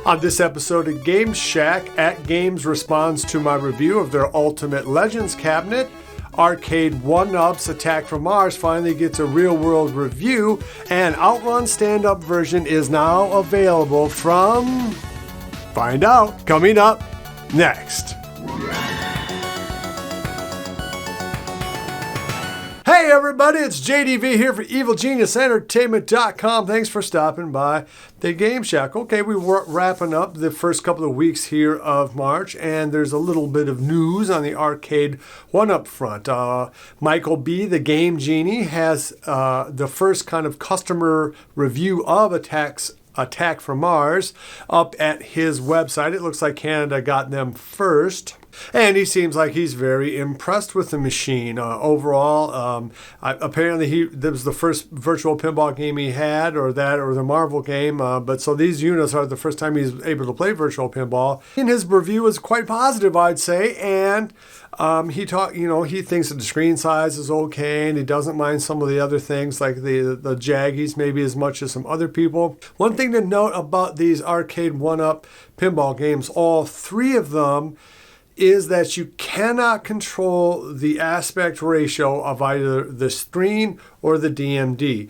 On this episode of Game Shack, AtGames responds to my review of their Ultimate Legends cabinet. Arcade1up's Attack from Mars finally gets a real-world review, and Outrun stand-up version is now available from... Find out, coming up next. Hey everybody, it's JDV here for EvilGeniusEntertainment.com. Thanks for stopping by the Game Shack. Okay, we're wrapping up the first couple of weeks here of March, and there's a little bit of news on the Arcade1up front. Michael B., the Game Genie, has the first kind of customer review of Attack from Mars up at his website. It looks like Canada got them first. And he seems like he's very impressed with the machine. Overall, apparently this was the first virtual pinball game he had, or the Marvel game. But so these units are the first time he's able to play virtual pinball. And his review was quite positive, I'd say. And he thinks that the screen size is okay, and he doesn't mind some of the other things like the jaggies maybe as much as some other people. One thing to note about these Arcade1up pinball games, all three of them, is that you cannot control the aspect ratio of either the screen or the DMD.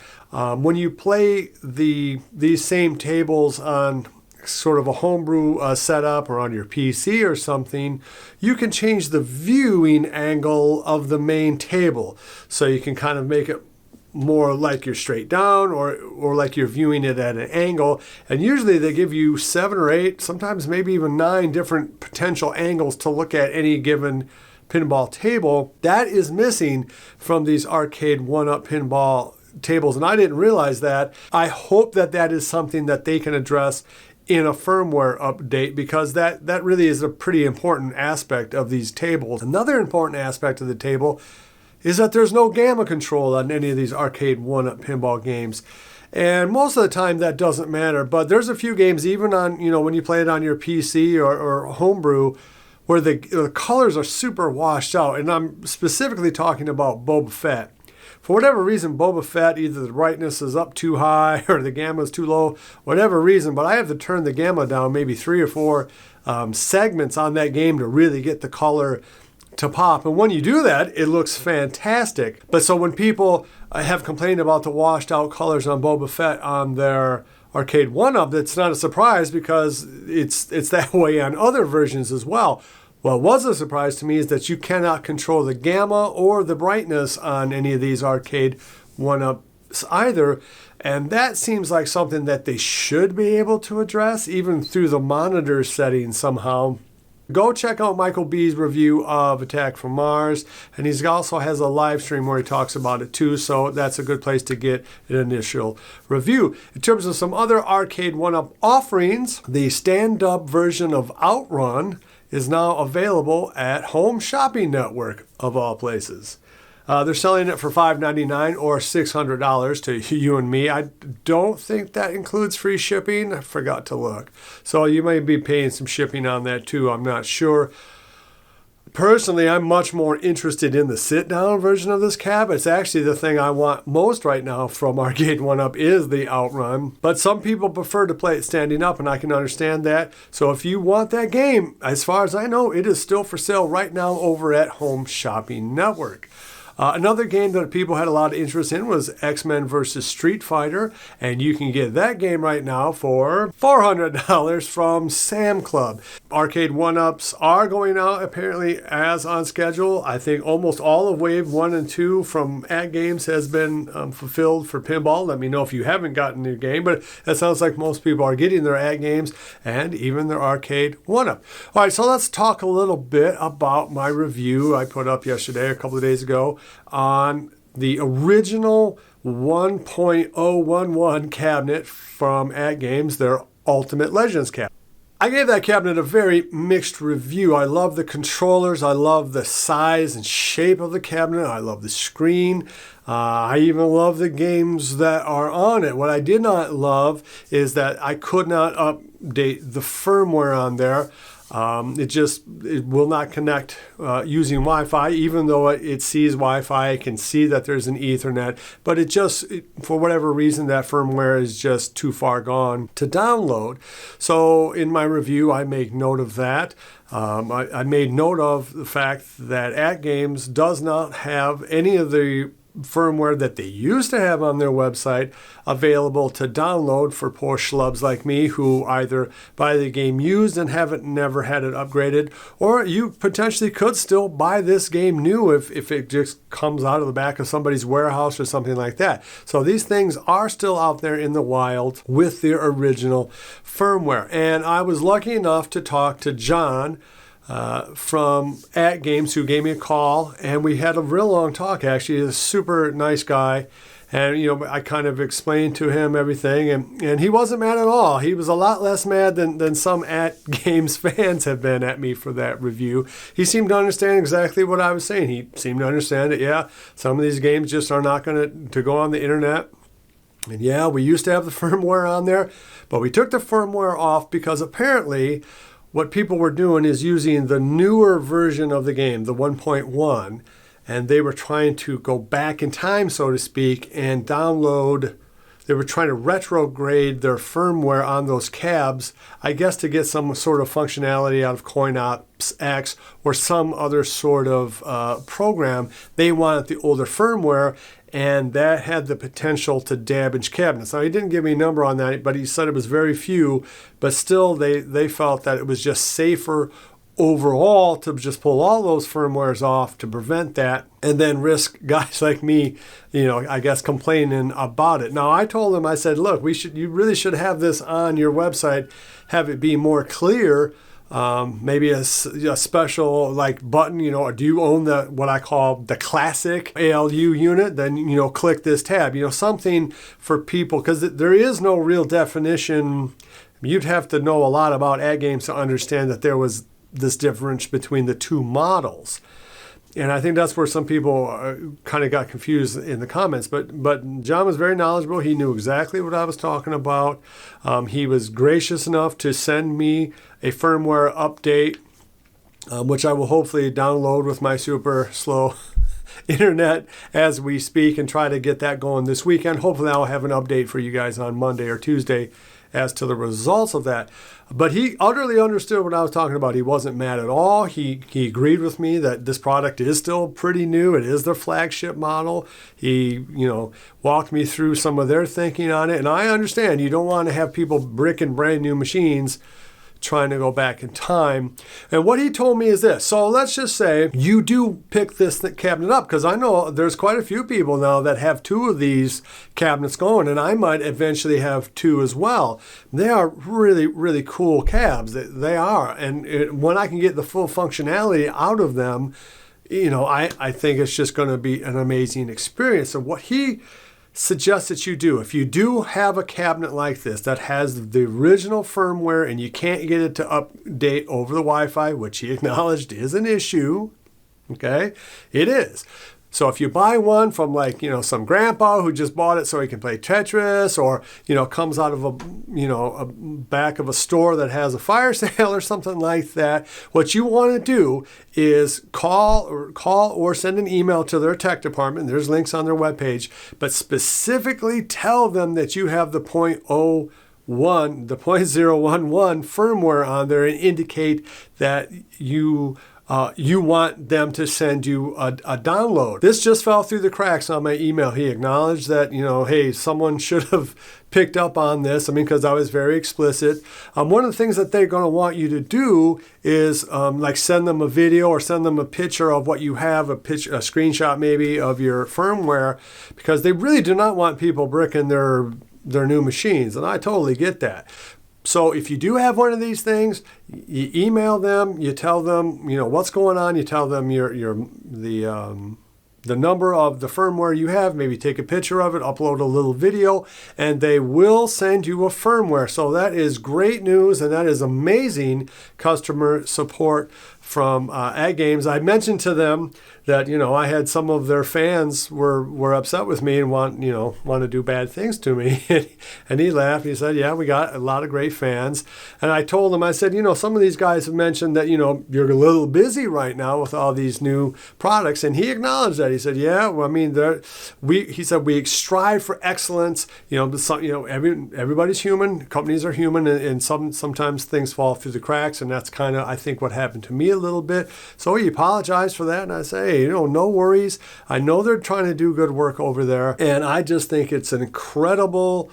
When you play these same tables on sort of a homebrew setup or on your PC or something, you can change the viewing angle of the main table. So you can kind of make it more like you're straight down or like you're viewing it at an angle. And usually they give you 7 or 8, sometimes maybe even 9 different potential angles to look at any given pinball table. That is missing from these Arcade1up pinball tables, and I didn't realize that. I hope that is something that they can address in a firmware update, because that really is a pretty important aspect of these tables. Another important aspect of the table is that there's no gamma control on any of these Arcade1up pinball games. And most of the time that doesn't matter, but there's a few games, even on, when you play it on your PC or homebrew, where the colors are super washed out. And I'm specifically talking about Boba Fett. For whatever reason, Boba Fett, either the brightness is up too high or the gamma is too low, whatever reason, but I have to turn the gamma down maybe 3 or 4 segments on that game to really get the color to pop. And when you do that, it looks fantastic. But so when people have complained about the washed out colors on Boba Fett on their Arcade1up, that's not a surprise, because it's that way on other versions as well. What was a surprise to me is that you cannot control the gamma or the brightness on any of these Arcade1ups either. And that seems like something that they should be able to address, even through the monitor settings somehow. Go check out Michael B's review of Attack from Mars, and he also has a live stream where he talks about it too, so that's a good place to get an initial review. In terms of some other Arcade1up offerings, the stand-up version of Outrun is now available at Home Shopping Network, of all places. They're selling it for $5.99 or $600 to you and me. I don't think that includes free shipping. I forgot to look. So you may be paying some shipping on that too. I'm not sure. Personally, I'm much more interested in the sit-down version of this cab. It's actually the thing I want most right now from Arcade1up is the Outrun. But some people prefer to play it standing up, and I can understand that. So if you want that game, as far as I know, it is still for sale right now over at Home Shopping Network. Another game that people had a lot of interest in was X-Men vs. Street Fighter, and you can get that game right now for $400 from Sam Club. Arcade1ups are going out apparently as on schedule. I think almost all of Wave 1 and 2 from AtGames has been fulfilled for pinball. Let me know if you haven't gotten your game, but it sounds like most people are getting their AtGames and even their Arcade1up. All right, so let's talk a little bit about my review I put up yesterday, a couple of days ago, on the original 1.011 cabinet from AtGames, their Ultimate Legends cabinet. I gave that cabinet a very mixed review. I love the controllers. I love the size and shape of the cabinet. I love the screen. I even love the games that are on it. What I did not love is that I could not update the firmware on there. It will not connect using Wi-Fi, even though it sees Wi-Fi. It can see that there's an Ethernet, but for whatever reason, that firmware is just too far gone to download. So in my review, I make note of that. I made note of the fact that AtGames does not have any of the firmware that they used to have on their website available to download for poor schlubs like me who either buy the game used and never had it upgraded, or you potentially could still buy this game new if it just comes out of the back of somebody's warehouse or something like that. So these things are still out there in the wild with their original firmware. And I was lucky enough to talk to John from AtGames, who gave me a call, and we had a real long talk. Actually, he's a super nice guy, and I kind of explained to him everything, and he wasn't mad at all. He was a lot less mad than some AtGames fans have been at me for that review. He seemed to understand exactly what I was saying. He seemed to understand that, yeah, some of these games just are not going to go on the internet. And yeah, we used to have the firmware on there, but we took the firmware off because apparently what people were doing is using the newer version of the game, the 1.1, and they were trying to go back in time, so to speak, and download. They were trying to retrograde their firmware on those cabs, I guess to get some sort of functionality out of Coin-Ops X or some other sort of program. They wanted the older firmware, and that had the potential to damage cabinets. Now, he didn't give me a number on that, but he said it was very few, but still they felt that it was just safer overall to just pull all those firmwares off to prevent that, and then risk guys like me, I guess, complaining about it. Now, I told him, I said, look, you really should have this on your website, have it be more clear. Maybe a special button, or do you own what I call the classic ALU unit? Then, click this tab, something for people, because there is no real definition. You'd have to know a lot about AtGames to understand that there was this difference between the two models. And I think that's where some people kind of got confused in the comments. But John was very knowledgeable. He knew exactly what I was talking about. He was gracious enough to send me a firmware update, which I will hopefully download with my super slow internet as we speak and try to get that going this weekend. Hopefully I'll have an update for you guys on Monday or Tuesday as to the results of that. But he utterly understood what I was talking about. He wasn't mad at all. He agreed with me that this product is still pretty new. It is their flagship model. He, walked me through some of their thinking on it. And I understand you don't want to have people bricking brand new machines trying to go back in time. And what he told me is this. So let's just say you do pick this cabinet up, because I know there's quite a few people now that have two of these cabinets going, and I might eventually have two as well. They are really, really cool cabs. They are. And when I can get the full functionality out of them, I think it's just going to be an amazing experience. So what he suggest that you do, if you do have a cabinet like this that has the original firmware and you can't get it to update over the Wi-Fi, which he acknowledged is an issue, okay, it is. So if you buy one from some grandpa who just bought it so he can play Tetris, or comes out of a back of a store that has a fire sale or something like that, what you want to do is call or send an email to their tech department. There's links on their webpage, but specifically tell them that you have the .011 firmware on there, and indicate that you want them to send you a download. This just fell through the cracks on my email. He acknowledged that, hey, someone should have picked up on this. because I was very explicit. One of the things that they're going to want you to do is send them a video or send them a picture of what you have, a screenshot maybe of your firmware, because they really do not want people bricking their new machines. And I totally get that. So if you do have one of these things, you email them, you tell them, what's going on, you tell them the number of the firmware you have, maybe take a picture of it, upload a little video, and they will send you a firmware. So that is great news, and that is amazing customer support from AtGames. I mentioned to them that, you know, I had some of their fans were upset with me and want to do bad things to me. And he laughed. He said, yeah, we got a lot of great fans. And I told him, I said, you know, some of these guys have mentioned that, you know, you're a little busy right now with all these new products. And he acknowledged that. He said, yeah, well, I mean, he said, we strive for excellence. You know, everybody's human. Companies are human. And sometimes things fall through the cracks. And that's kind of, I think, what happened to me a little bit. So he apologized for that. And I say, hey, you know, no worries. I know they're trying to do good work over there. And I just think it's an incredible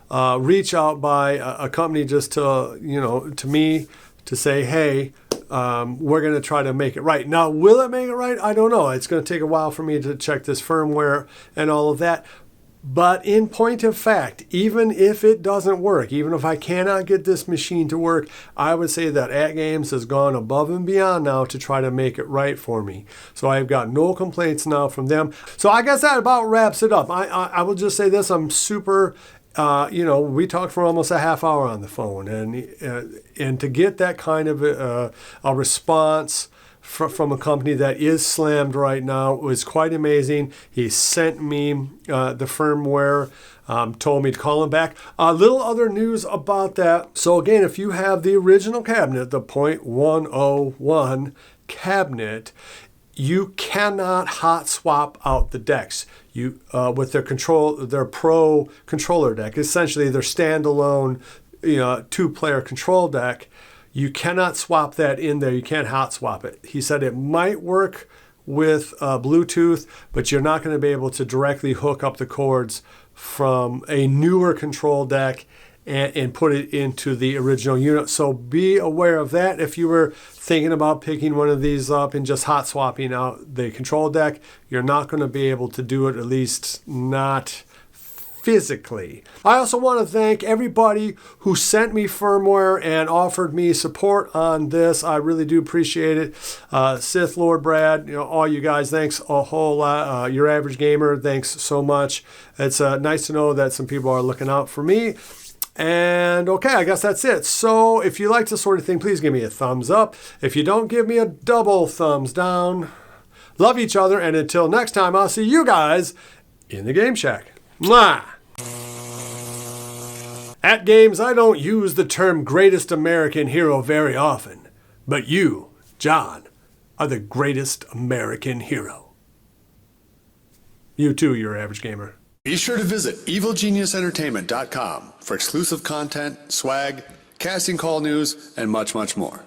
reach out by a company just to, you know, to me to say, hey, we're going to try to make it right. Now, will it make it right? I don't know. It's going to take a while for me to check this firmware and all of that. But in point of fact, even if it doesn't work, even if I cannot get this machine to work, I would say that AtGames has gone above and beyond now to try to make it right for me. So I've got no complaints now from them. So I guess that about wraps it up. I will just say this. I'm super, you know, we talked for almost a half hour on the phone. And to get that kind of a response from a company that is slammed right now was quite amazing. He sent me the firmware, told me to call him back. A little other news about that. So again, if you have the original cabinet, the .101 cabinet, you cannot hot swap out the decks. You with their Pro controller deck, essentially their standalone, you know, 2-player control deck. You cannot swap that in there. You can't hot swap it. He said it might work with Bluetooth, but you're not going to be able to directly hook up the cords from a newer control deck and put it into the original unit. So be aware of that. If you were thinking about picking one of these up and just hot swapping out the control deck, you're not going to be able to do it, at least not physically. I also want to thank everybody who sent me firmware and offered me support on this. I really do appreciate it. Sith Lord Brad, you know, all you guys, thanks a whole lot. Your Average Gamer, thanks so much. It's nice to know that some people are looking out for me. And okay, I guess that's it. So if you like this sort of thing, please give me a thumbs up. If you don't, give me a double thumbs down. Love each other, and until next time, I'll see you guys in the Game Shack. Mwah! AtGames, I don't use the term greatest American hero very often, but you, John, are the greatest American hero. You too, Your Average Gamer. Be sure to visit evilgeniusentertainment.com for exclusive content, swag, casting call news, and much, much more.